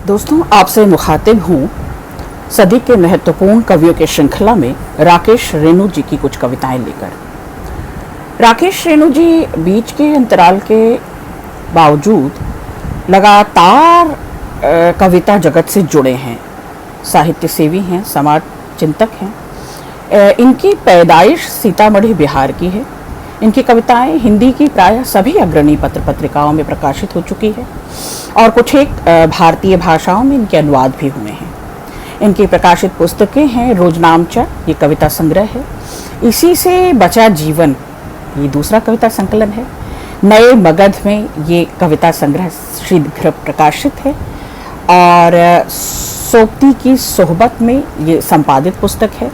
दोस्तों, आपसे मुखातिब हूँ सदी के महत्वपूर्ण कवियों के श्रृंखला में राकेश रेणु जी की कुछ कविताएं लेकर। राकेश रेणु जी बीच के अंतराल के बावजूद लगातार कविता जगत से जुड़े हैं, साहित्य सेवी हैं, समाज चिंतक हैं। इनकी पैदाइश सीतामढ़ी बिहार की है। इनकी कविताएं हिंदी की प्रायः सभी अग्रणी पत्र पत्रिकाओं में प्रकाशित हो चुकी है और कुछ एक भारतीय भाषाओं में इनके अनुवाद भी हुए हैं। इनकी प्रकाशित पुस्तकें हैं रोजनामचा, ये कविता संग्रह है। इसी से बचा जीवन, ये दूसरा कविता संकलन है। नए मगध में ये कविता संग्रह शीघ्र प्रकाशित है और सोबती की सोहबत में ये संपादित पुस्तक है।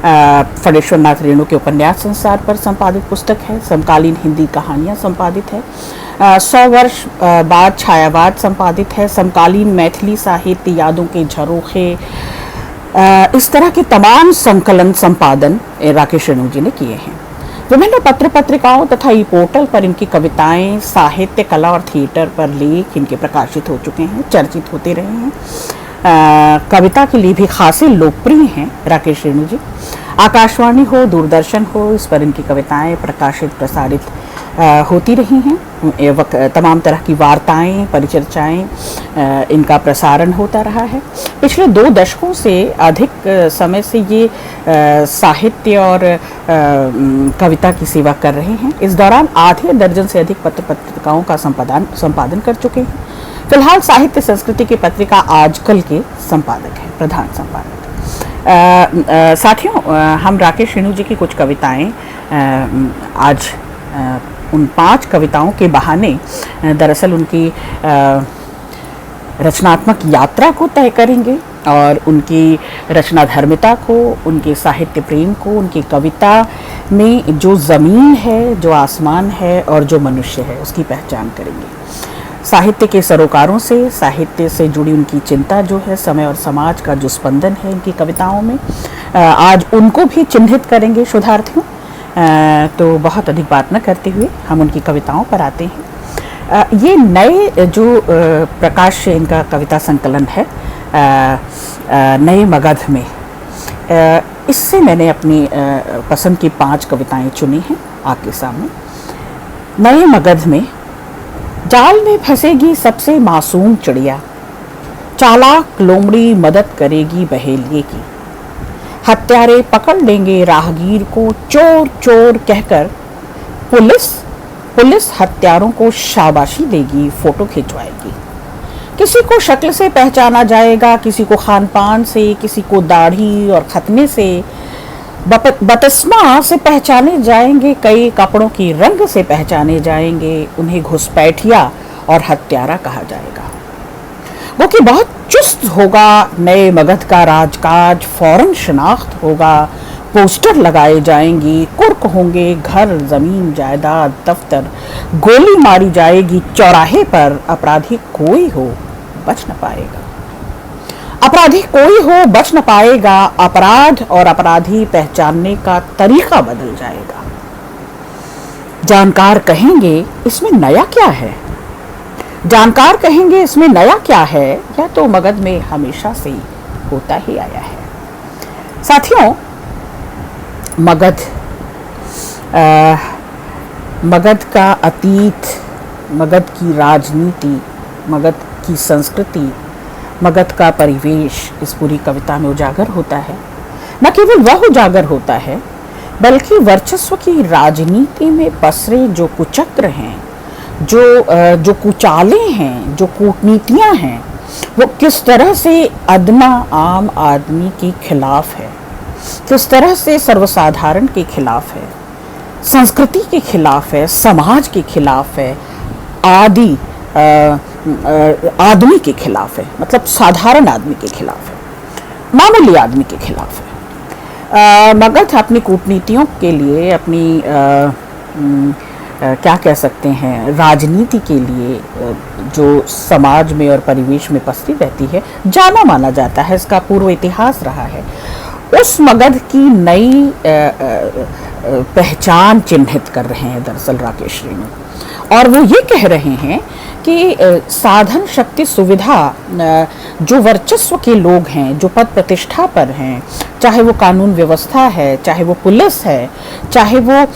फणेश्वर नाथ रेणु के उपन्यास संसार पर संपादित पुस्तक है। समकालीन हिंदी कहानियाँ संपादित है। 100 वर्ष बाद छायावाद संपादित है। समकालीन मैथिली साहित्य यादों के झरोखे, इस तरह के तमाम संकलन संपादन राकेश रेणु जी ने किए हैं। विभिन्न पत्र पत्रिकाओं तथा ई पोर्टल पर इनकी कविताएं, साहित्य, कला और थिएटर पर लेख इनके प्रकाशित हो चुके हैं, चर्चित होते रहे हैं। कविता के लिए भी खासे लोकप्रिय हैं राकेश रेणु जी। आकाशवाणी हो, दूरदर्शन हो, इस पर इनकी कविताएं प्रकाशित प्रसारित होती रही हैं। तमाम तरह की वार्ताएं, परिचर्चाएं, इनका प्रसारण होता रहा है। पिछले 2 दशकों से अधिक समय से ये साहित्य और कविता की सेवा कर रहे हैं। इस दौरान आधे दर्जन से अधिक पत्र पत्रिकाओं का संपादन कर चुके हैं। फिलहाल साहित्य संस्कृति की पत्रिका आजकल के संपादक हैं, प्रधान संपादक। साथियों, हम राकेश रेणु जी की कुछ कविताएं आज उन 5 कविताओं के बहाने दरअसल उनकी रचनात्मक यात्रा को तय करेंगे और उनकी रचनाधर्मिता को, उनके साहित्य प्रेम को, उनकी कविता में जो ज़मीन है, जो आसमान है और जो मनुष्य है, उसकी पहचान करेंगे। साहित्य के सरोकारों से, साहित्य से जुड़ी उनकी चिंता जो है, समय और समाज का जो स्पंदन है इनकी कविताओं में, आज उनको भी चिन्हित करेंगे शोधार्थियों। तो बहुत अधिक बात न करते हुए हम उनकी कविताओं पर आते हैं। ये नए जो प्रकाश इनका कविता संकलन है नए मगध में, इससे मैंने अपनी पसंद की 5 कविताएं चुनी हैं आपके सामने। नए मगध में जाल में फंसेगी सबसे मासूम चिड़िया, चालाक लोमड़ी मदद करेगी बहेलिए की। हत्यारे पकड़ लेंगे राहगीर को चोर चोर कहकर, पुलिस हत्यारों को शाबाशी देगी, फोटो खिंचवाएगी। किसी को शक्ल से पहचाना जाएगा, किसी को खान पान से, किसी को दाढ़ी और खतने से, बपतिस्मा से पहचाने जाएंगे, कई कपड़ों की रंग से पहचाने जाएंगे। उन्हें घुसपैठिया और हत्यारा कहा जाएगा। वो कि बहुत चुस्त होगा नए मगध का राजकाज, फौरन शिनाख्त होगा, पोस्टर लगाए जाएंगी, कुर्क होंगे घर, जमीन, जायदाद, दफ्तर, गोली मारी जाएगी चौराहे पर। अपराधी कोई हो बच न पाएगा, अपराधी कोई हो बच न पाएगा। अपराध और अपराधी पहचानने का तरीका बदल जाएगा। जानकार कहेंगे इसमें नया क्या है, जानकार कहेंगे इसमें नया क्या है, या तो मगध में हमेशा से होता ही आया है। साथियों, मगध का अतीत, मगध की राजनीति, मगध की संस्कृति, मगध का परिवेश इस पूरी कविता में उजागर होता है। न केवल वह उजागर होता है, बल्कि वर्चस्व की राजनीति में पसरे जो कुचक्र हैं, जो कुचालें हैं, जो कूटनीतियां हैं, वो किस तरह से अदना आम आदमी के खिलाफ है, किस तरह से सर्वसाधारण के खिलाफ है, संस्कृति के खिलाफ है, समाज के खिलाफ है, आदमी के खिलाफ है, मतलब साधारण आदमी के खिलाफ है, मामूली आदमी के खिलाफ है। मगध अपनी कूटनीतियों के लिए, अपनी क्या कह सकते हैं, राजनीति के लिए जो समाज में और परिवेश में पसरी रहती है, जाना माना जाता है, इसका पूर्व इतिहास रहा है। उस मगध की नई पहचान चिन्हित कर रहे हैं दरअसल राकेश रेणु। और वो ये कह रहे हैं कि साधन शक्ति सुविधा जो वर्चस्व के लोग हैं, जो पद प्रतिष्ठा पर हैं, चाहे वो कानून व्यवस्था है, चाहे वो पुलिस है, चाहे वो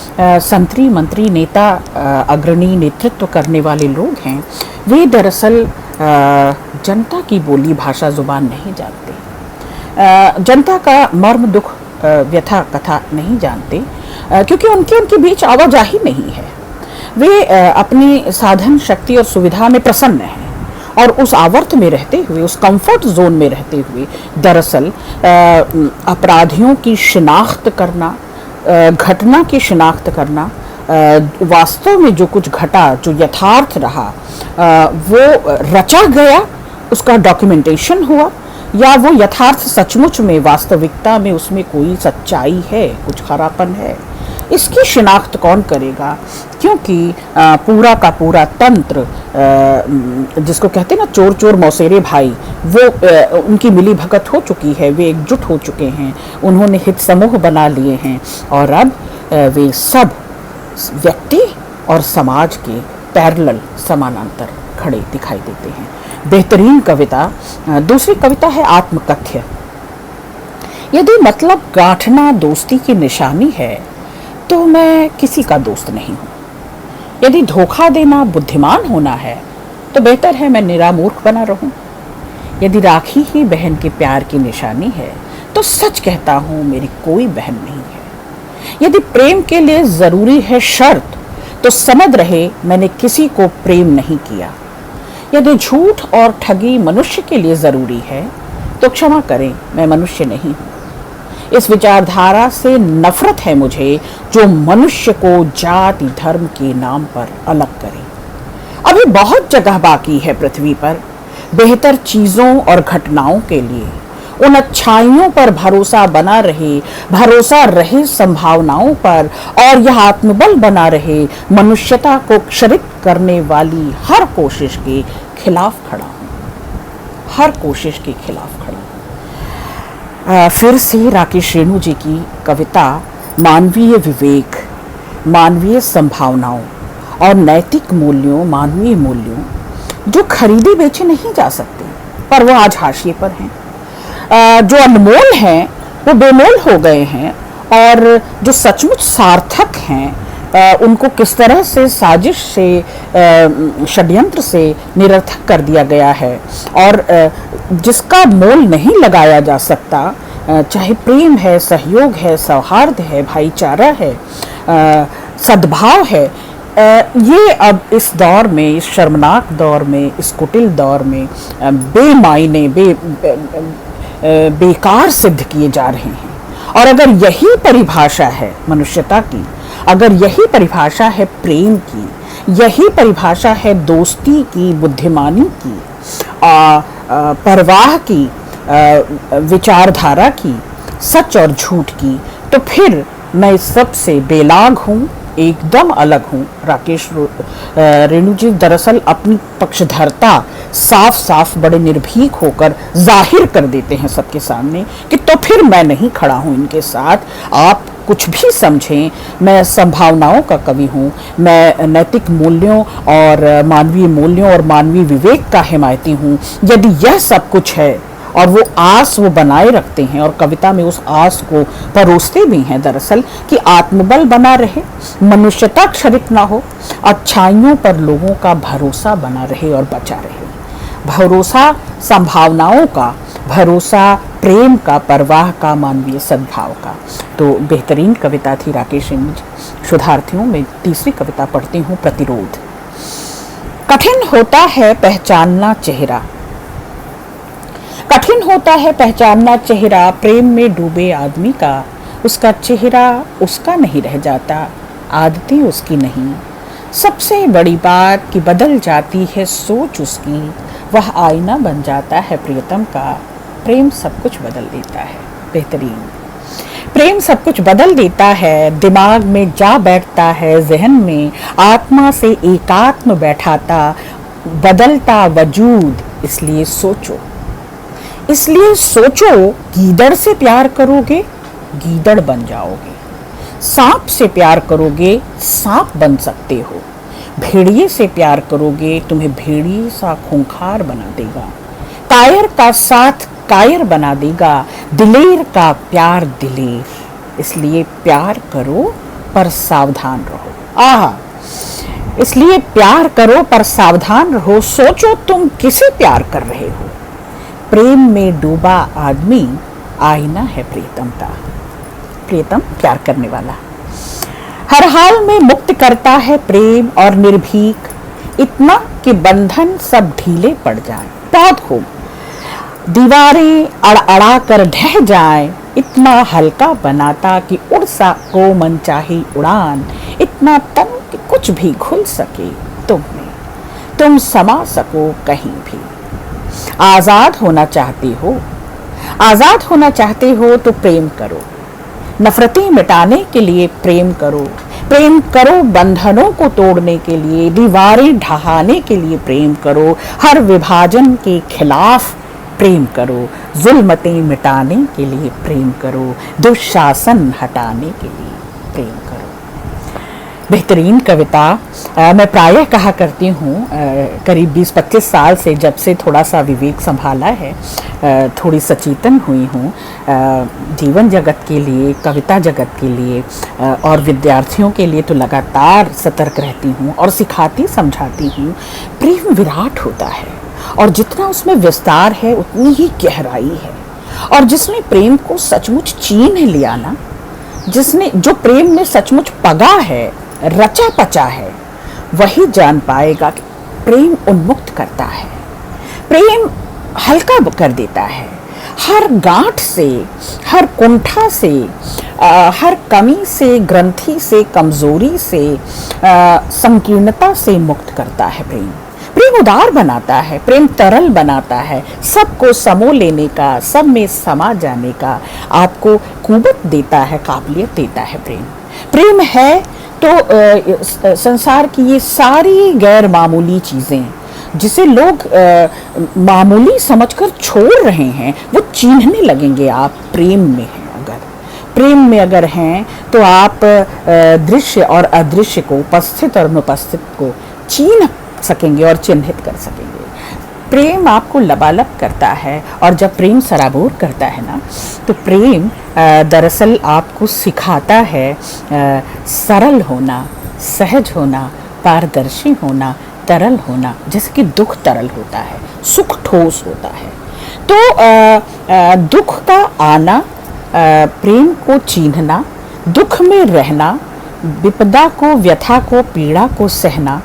संतरी मंत्री नेता अग्रणी नेतृत्व करने वाले लोग हैं, वे दरअसल जनता की बोली भाषा जुबान नहीं जानते, जनता का मर्म दुख व्यथा कथा नहीं जानते, क्योंकि उनके बीच आवाजाही नहीं है। वे अपनी साधन शक्ति और सुविधा में प्रसन्न हैं और उस आवर्त में रहते हुए, उस कंफर्ट जोन में रहते हुए दरअसल अपराधियों की शिनाख्त करना, घटना की शिनाख्त करना, वास्तव में जो कुछ घटा, जो यथार्थ रहा, वो रचा गया, उसका डॉक्यूमेंटेशन हुआ, या वो यथार्थ सचमुच में वास्तविकता में उसमें कोई सच्चाई है, कुछ खरापन है, इसकी शिनाख्त कौन करेगा? क्योंकि पूरा का पूरा तंत्र, जिसको कहते हैं ना चोर चोर मौसेरे भाई, वो उनकी मिली भगत हो चुकी है, वे एकजुट हो चुके हैं, उन्होंने हित समूह बना लिए हैं और अब वे सब व्यक्ति और समाज के पैरेलल समानांतर खड़े दिखाई देते हैं। बेहतरीन कविता, दूसरी कविता है आत्मकथ्य। यदि मतलब गांठना दोस्ती की निशानी है तो मैं किसी का दोस्त नहीं हूँ। यदि धोखा देना बुद्धिमान होना है तो बेहतर है मैं निरामूर्ख बना रहूं। यदि राखी ही बहन के प्यार की निशानी है तो सच कहता हूँ मेरी कोई बहन नहीं है। यदि प्रेम के लिए जरूरी है शर्त तो समझ रहे मैंने किसी को प्रेम नहीं किया। यदि झूठ और ठगी मनुष्य के लिए जरूरी है तो क्षमा करें मैं मनुष्य नहीं हूँ। इस विचारधारा से नफरत है मुझे जो मनुष्य को जाति धर्म के नाम पर अलग करे। अभी बहुत जगह बाकी है पृथ्वी पर बेहतर चीजों और घटनाओं के लिए। उन अच्छाइयों पर भरोसा रहे संभावनाओं पर, और यह आत्मबल बना रहे मनुष्यता को क्षरित करने वाली हर कोशिश के खिलाफ खड़ा हूं, हर कोशिश के खिलाफ खड़ा हूं। फिर से राकेश रेणु जी की कविता मानवीय विवेक, मानवीय संभावनाओं और नैतिक मूल्यों, मानवीय मूल्यों जो खरीदे बेचे नहीं जा सकते, पर वो आज हाशिए पर हैं। जो अनमोल हैं वो बेमोल हो गए हैं, और जो सचमुच सार्थक हैं उनको किस तरह से साजिश से, षड्यंत्र से निरर्थक कर दिया गया है। और जिसका मोल नहीं लगाया जा सकता, चाहे प्रेम है, सहयोग है, सौहार्द है, भाईचारा है, सद्भाव है, ये अब इस दौर में, इस शर्मनाक दौर में, इस कुटिल दौर में बेमायने, बेकार सिद्ध किए जा रहे हैं। और अगर यही परिभाषा है मनुष्यता की, अगर यही परिभाषा है प्रेम की, यही परिभाषा है दोस्ती की, बुद्धिमानी की, परवाह की, विचारधारा की, सच और झूठ की, तो फिर मैं इस सब से बेलाग हूँ, एकदम अलग हूँ। राकेश रेणु जी दरअसल अपनी पक्षधरता साफ साफ बड़े निर्भीक होकर जाहिर कर देते हैं सबके सामने कि तो फिर मैं नहीं खड़ा हूँ इनके साथ। आप कुछ भी समझें, मैं संभावनाओं का कवि हूँ, मैं नैतिक मूल्यों और मानवीय विवेक का हिमायती हूँ। यदि यह सब कुछ है, और वो आस वो बनाए रखते हैं और कविता में उस आस को परोसते भी हैं दरअसल कि आत्मबल बना रहे, मनुष्यता क्षरित ना हो, अच्छाइयों पर लोगों का भरोसा बना रहे और बचा रहे। भरोसा संभावनाओं का, भरोसा प्रेम का, परवाह का, मानवीय सद्भाव का। तो बेहतरीन कविता थी राकेश रेणु जी। शुद्धार्थियों में तीसरी कविता पढ़ती हूँ, प्रतिरोध। कठिन होता है पहचानना चेहरा, कठिन होता है पहचानना चेहरा, प्रेम में डूबे आदमी का। उसका चेहरा उसका नहीं रह जाता, आदतें उसकी नहीं। सबसे बड़ी बात कि बदल जाती है सोच उसकी, वह आईना बन जाता है प्रियतम का। प्रेम सब कुछ बदल देता है। बेहतरीन। प्रेम सब कुछ बदल देता है, दिमाग में जा बैठता है, जहन में आत्मा से एकात्म बैठाता, बदलता वजूद। इसलिए सोचो, इसलिए सोचो, गीदड़ से प्यार करोगे गीदड़ बन जाओगे, सांप से प्यार करोगे सांप बन सकते हो। भेड़िए से प्यार करोगे तुम्हें भेड़िए सा खूंखार बना देगा। कायर का साथ कायर बना देगा, दिलेर का प्यार दिलेर। इसलिए प्यार करो पर सावधान रहो। आहा, इसलिए प्यार करो पर सावधान रहो, सोचो तुम किसे प्यार कर रहे हो। प्रेम में डूबा आदमी आईना है प्रीतम का। प्रीतम प्यार करने वाला। हर हाल में मुक्त करता है प्रेम और निर्भीक, इतना कि बंधन सब ढीले पड़ जाए। बहुत खूब। दीवारें अड़ कर ढह जाए, इतना हल्का बनाता कि उड़ सको मन चाहे उड़ान, इतना तन कि कुछ भी खुल सके तुम में, तुम समा सको कहीं भी। आजाद होना चाहते हो, आजाद होना चाहते हो तो प्रेम करो। नफरतें मिटाने के लिए प्रेम करो। प्रेम करो बंधनों को तोड़ने के लिए, दीवारें ढहाने के लिए प्रेम करो। हर विभाजन के खिलाफ प्रेम करो। जुल्मतें मिटाने के लिए प्रेम करो। दुशासन हटाने के लिए प्रेम करो। बेहतरीन कविता। मैं प्रायः कहा करती हूँ, करीब 20-25 साल से जब से थोड़ा सा विवेक संभाला है, थोड़ी सचेतन हुई हूँ जीवन जगत के लिए, कविता जगत के लिए और विद्यार्थियों के लिए, तो लगातार सतर्क रहती हूँ और सिखाती समझाती हूँ। प्रेम विराट होता है और जितना उसमें विस्तार है उतनी ही गहराई है। और जिसने प्रेम को सचमुच चीन लिया ना, जिसने जो प्रेम में सचमुच पगा है, रचा पचा है, वही जान पाएगा कि प्रेम उन्मुक्त करता है। प्रेम हल्का कर देता है। हर गांठ से, हर कुंठा से, हर कमी से, ग्रंथि से, कमजोरी से, संकीर्णता से मुक्त करता है प्रेम। प्रेम उदार बनाता है, प्रेम तरल बनाता है, सबको समो लेने का, सब में समा जाने का आपको कुवत देता है, काबिलियत देता है प्रेम। प्रेम है तो संसार की ये सारी गैर मामूली चीज़ें जिसे लोग मामूली समझकर छोड़ रहे हैं, वो चीन्हने लगेंगे आप प्रेम में हैं। अगर प्रेम में अगर हैं तो आप दृश्य और अदृश्य को, उपस्थित और अनुपस्थित को चीन्ह सकेंगे और चिन्हित कर सकेंगे। प्रेम आपको लबालब करता है और जब प्रेम सराबोर करता है ना, तो प्रेम दरअसल आपको सिखाता है सरल होना, सहज होना, पारदर्शी होना, तरल होना। जैसे कि दुख तरल होता है, सुख ठोस होता है। तो दुख का आना, प्रेम को चीन्हना, दुख में रहना, विपदा को, व्यथा को, पीड़ा को सहना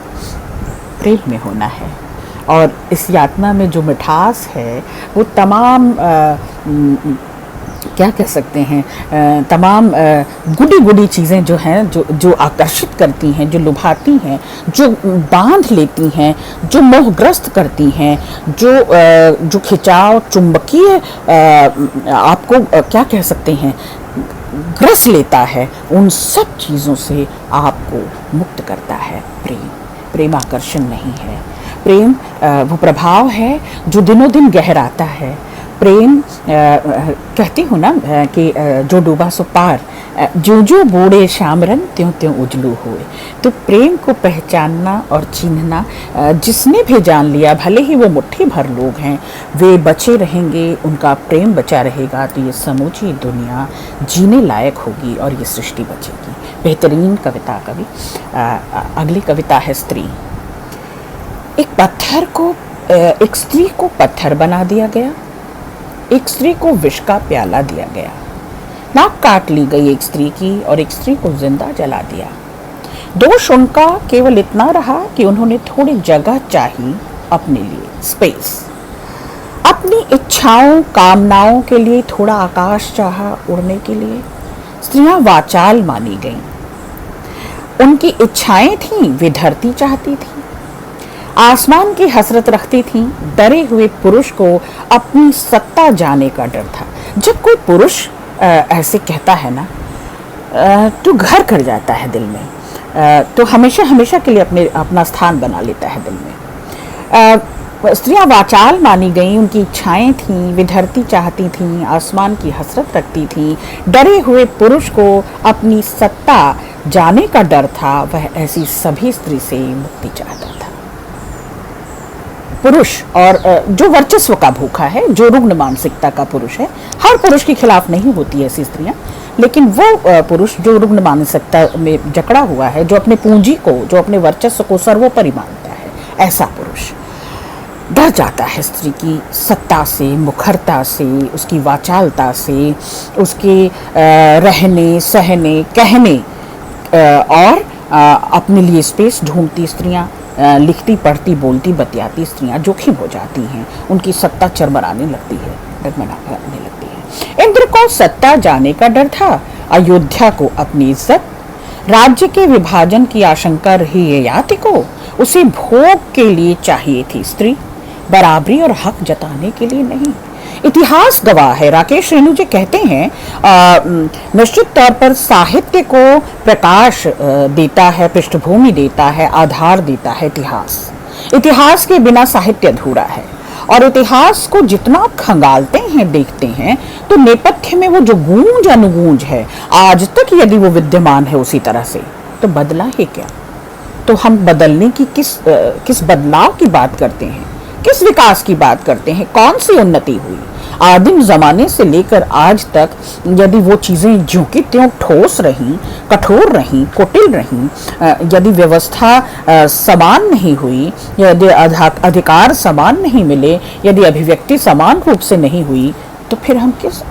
प्रेम में होना है। और इस यातना में जो मिठास है वो तमाम क्या कह सकते हैं, तमाम गुडी गुडी चीज़ें जो हैं, जो आकर्षित करती हैं, जो लुभाती हैं, जो बांध लेती हैं, जो मोहग्रस्त करती हैं, जो खिंचाव, चुंबकीय आपको क्या कह सकते हैं, ग्रस लेता है, उन सब चीज़ों से आपको मुक्त करता है प्रेम। प्रेम आकर्षण नहीं है, प्रेम वो प्रभाव है जो दिनों दिन गहराता है। प्रेम कहती हूँ ना कि जो डूबा सो पार, जो जो बूढ़े शामरन त्यों त्यों उजलू हुए। तो प्रेम को पहचानना और चिन्हना, जिसने भी जान लिया, भले ही वो मुट्ठी भर लोग हैं, वे बचे रहेंगे, उनका प्रेम बचा रहेगा, तो ये समूची दुनिया जीने लायक होगी और ये सृष्टि बचेगी। बेहतरीन कविता कवि। अगली कविता है स्त्री। एक पत्थर को, एक स्त्री को पत्थर बना दिया गया, एक स्त्री को विष का प्याला दिया गया, नाक काट ली गई एक स्त्री की और एक स्त्री को जिंदा जला दिया। दोष उनका केवल इतना रहा कि उन्होंने थोड़ी जगह चाही अपने लिए, स्पेस, अपनी इच्छाओं, कामनाओं के लिए थोड़ा आकाश चाहा उड़ने के लिए। स्त्रियां वाचाल मानी गईं। उनकी इच्छाएं थीं, वे धरती चाहती थी, आसमान की हसरत रखती थीं। डरे हुए पुरुष को अपनी सत्ता जाने का डर था। जब कोई पुरुष ऐसे कहता है ना, तो घर कर जाता है दिल में, तो हमेशा हमेशा के लिए अपना स्थान बना लेता है दिल में। स्त्रियां वाचाल मानी गईं, उनकी इच्छाएं थीं, वे धरती चाहती थीं, आसमान की हसरत रखती थीं। डरे हुए पुरुष को अपनी सत्ता जाने का डर था, वह ऐसी सभी स्त्री से मुक्ति चाहता था। पुरुष और जो वर्चस्व का भूखा है, जो रुग्ण मानसिकता का पुरुष है, हर पुरुष के खिलाफ नहीं होती ऐसी स्त्रियां, लेकिन वो पुरुष जो रुग्ण मानसिकता में जकड़ा हुआ है, जो अपने पूंजी को, जो अपने वर्चस्व को सर्वोपरि मानता है, ऐसा पुरुष डर जाता है स्त्री की सत्ता से, मुखरता से, उसकी वाचालता से, उसके रहने सहने कहने और अपने लिए स्पेस ढूंढती स्त्रियां, लिखती पढ़ती बोलती बतियाती स्त्रियां जोखिम हो जाती हैं, उनकी सत्ता चरमराने लगती है, डगमगाने लगती है। इंद्र को सत्ता जाने का डर था, अयोध्या को अपनी इज्जत, राज्य के विभाजन की आशंका रही ययाति को, उसे भोग के लिए चाहिए थी स्त्री, बराबरी और हक जताने के लिए नहीं। इतिहास गवाह है, राकेश रेणु जी कहते हैं, निश्चित तौर पर साहित्य को प्रकाश देता है, पृष्ठभूमि देता है, आधार देता है इतिहास। इतिहास के बिना साहित्य अधूरा है, और इतिहास को जितना आप खंगालते हैं, देखते हैं, तो नेपथ्य में वो जो गूंज अनुगूंज है, आज तक यदि वो विद्यमान है उसी तरह से, तो बदला है क्या? तो हम बदलने की किस बदलाव की बात करते हैं, किस विकास की बात करते हैं, कौन सी उन्नति हुई? आदिम जमाने से लेकर आज तक यदि वो चीजें ज्यों की त्यों ठोस रहीं, कठोर रहीं, कुटिल रहीं, यदि व्यवस्था समान नहीं हुई, यदि अधिकार समान नहीं मिले, यदि अभिव्यक्ति समान रूप से नहीं हुई, तो फिर हम किस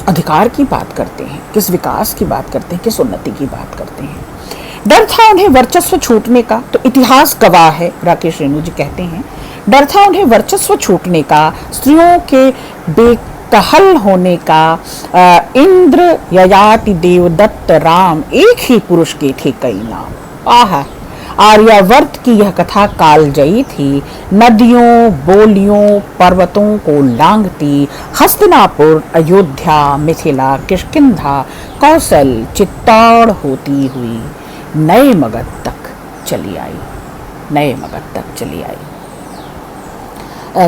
अधिकार की बात करते हैं, किस विकास की बात करते हैं, किस उन्नति की बात करते हैं? डर था उन्हें वर्चस्व छूटने का, तो इतिहास गवाह है, राकेश रेणु जी कहते हैं, डर था उन्हें वर्चस्व छूटने का, स्त्रियों के बेकहल होने का। इंद्र, ययाति, देवदत्त, राम एक ही पुरुष के थे कई नाम। आहा, आर्यावर्त की यह कथा कालजयी थी, नदियों बोलियों पर्वतों को लांघती, हस्तिनापुर, अयोध्या, मिथिला, किष्किंधा, कौशल, चित्तौड़ होती हुई नए मगध तक चली आई, नए मगध तक चली आई।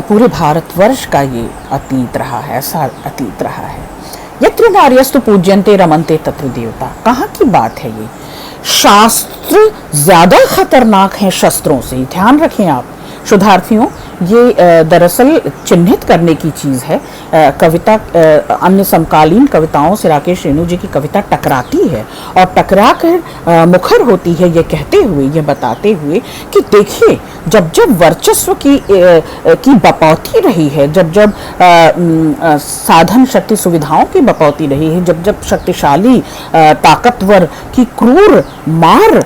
पूरे भारतवर्ष का ये अतीत रहा है, ऐसा अतीत रहा है। यत्र नार्यस्तु पूज्यन्ते रमन्ते तत्र देवता, कहाँ की बात है ये? शास्त्र ज्यादा खतरनाक हैं शस्त्रों से, ध्यान रखें आप शोधार्थियों। ये दरअसल चिन्हित करने की चीज़ है। कविता अन्य समकालीन कविताओं से राकेश रेणु जी की कविता टकराती है, और टकरा कर मुखर होती है ये कहते हुए, ये बताते हुए कि देखिए, जब जब वर्चस्व की बपौती रही है, जब जब साधन शक्ति सुविधाओं की बपौती रही है, जब जब शक्तिशाली ताकतवर की क्रूर मार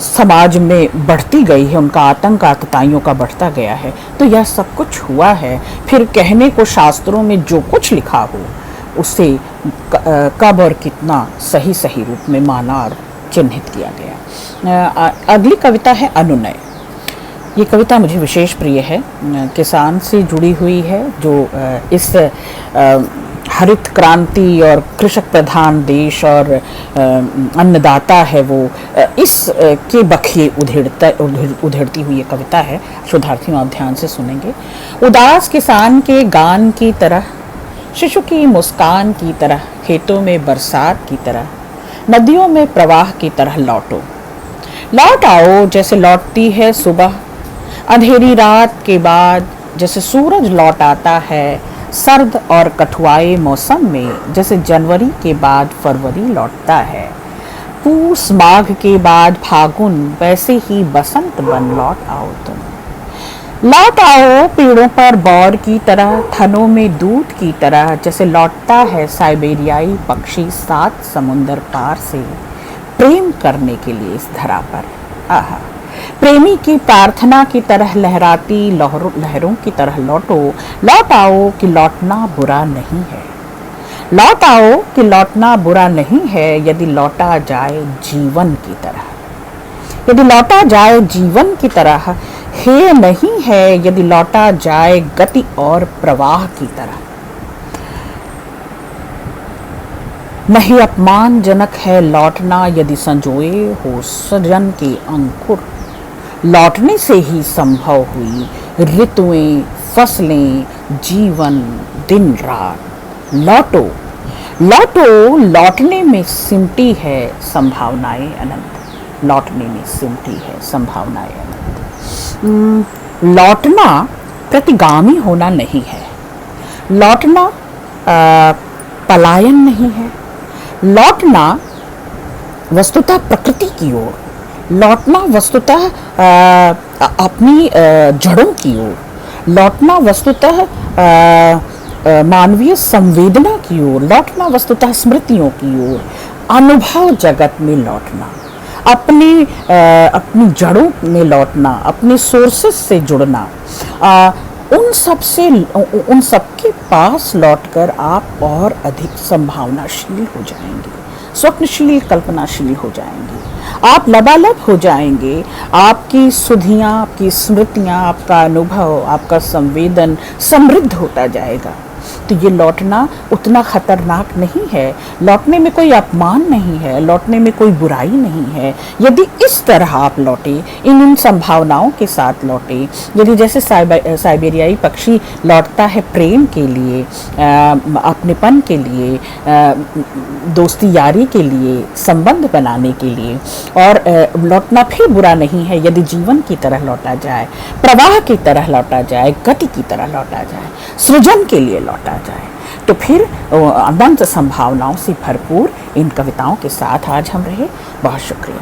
समाज में बढ़ती गई है, उनका आतंक आतताइयों का बढ़ता गया है, तो यह सब कुछ हुआ है। फिर कहने को शास्त्रों में जो कुछ लिखा हो, उसे कब और कितना सही सही रूप में माना और चिन्हित किया गया। अगली कविता है अनुनय। ये कविता मुझे विशेष प्रिय है, किसान से जुड़ी हुई है, जो इस हरित क्रांति और कृषक प्रधान देश और अन्नदाता है, वो इस के बखिए उधेड़ती हुई ये कविता है। शोधार्थियों आप ध्यान से सुनेंगे। उदास किसान के गान की तरह, शिशु की मुस्कान की तरह, खेतों में बरसात की तरह, नदियों में प्रवाह की तरह लौटो, लौट आओ जैसे लौटती है सुबह, अंधेरी रात के बाद जैसे सूरज लौट आता है, सर्द और कठुआए मौसम में जैसे जनवरी के बाद फरवरी लौटता है, पूस माघ के बाद फागुन, वैसे ही बसंत बन लौट आओ तुम। लौट आओ पेड़ों पर बौर की तरह, थनों में दूध की तरह, जैसे लौटता है साइबेरियाई पक्षी 7 समुंदर पार से प्रेम करने के लिए इस धरा पर। आहा, प्रेमी की प्रार्थना की तरह लहराती लहरों की तरह लौटो, लौट आओ कि लौटना बुरा नहीं है, लौट आओ कि लौटना बुरा नहीं है, यदि लौटा जाए जीवन की तरह, यदि लौटा जाए जीवन की तरह, हे नहीं है यदि लौटा जाए गति और प्रवाह की तरह। नहीं अपमानजनक है लौटना यदि संजोए हो सृजन के अंकुर, लौटने से ही संभव हुई ऋतुएं, फसलें, जीवन, दिन रात। लौटो, लौटो लौटने में सिमटी है संभावनाएं अनंत, लौटने में सिमटी है संभावनाएं अनंत। लौटना प्रतिगामी होना नहीं है, लौटना पलायन नहीं है, लौटना वस्तुतः प्रकृति की ओर, लौटना वस्तुतः अपनी जड़ों की ओर, लौटना वस्तुतः मानवीय संवेदना की ओर, लौटना वस्तुतः स्मृतियों की ओर, अनुभव जगत में लौटना, अपनी जड़ों में लौटना, अपने सोर्सेस से जुड़ना, उन सब के पास लौटकर आप और अधिक संभावनाशील हो जाएंगे, स्वप्नशील कल्पनाशील हो जाएंगे, आप लबालब हो जाएंगे। आपकी सुधियाँ, आपकी स्मृतियाँ, आपका अनुभव, आपका संवेदन समृद्ध होता जाएगा। तो ये लौटना उतना खतरनाक नहीं है, लौटने में कोई अपमान नहीं है, लौटने में कोई बुराई नहीं है। यदि इस तरह आप लौटे, इन संभावनाओं के साथ लौटे, यदि जैसे साइबेरियाई पक्षी लौटता है प्रेम के लिए, अपनेपन के लिए, दोस्ती यारी के लिए, संबंध बनाने के लिए, और लौटना फिर बुरा नहीं है यदि जीवन की तरह लौटा जाए, प्रवाह की तरह लौटा जाए, गति की तरह लौटा जाए, सृजन के लिए लौटा जाए, तो फिर अनंत संभावनाओं से भरपूर इन कविताओं के साथ आज हम रहे। बहुत शुक्रिया।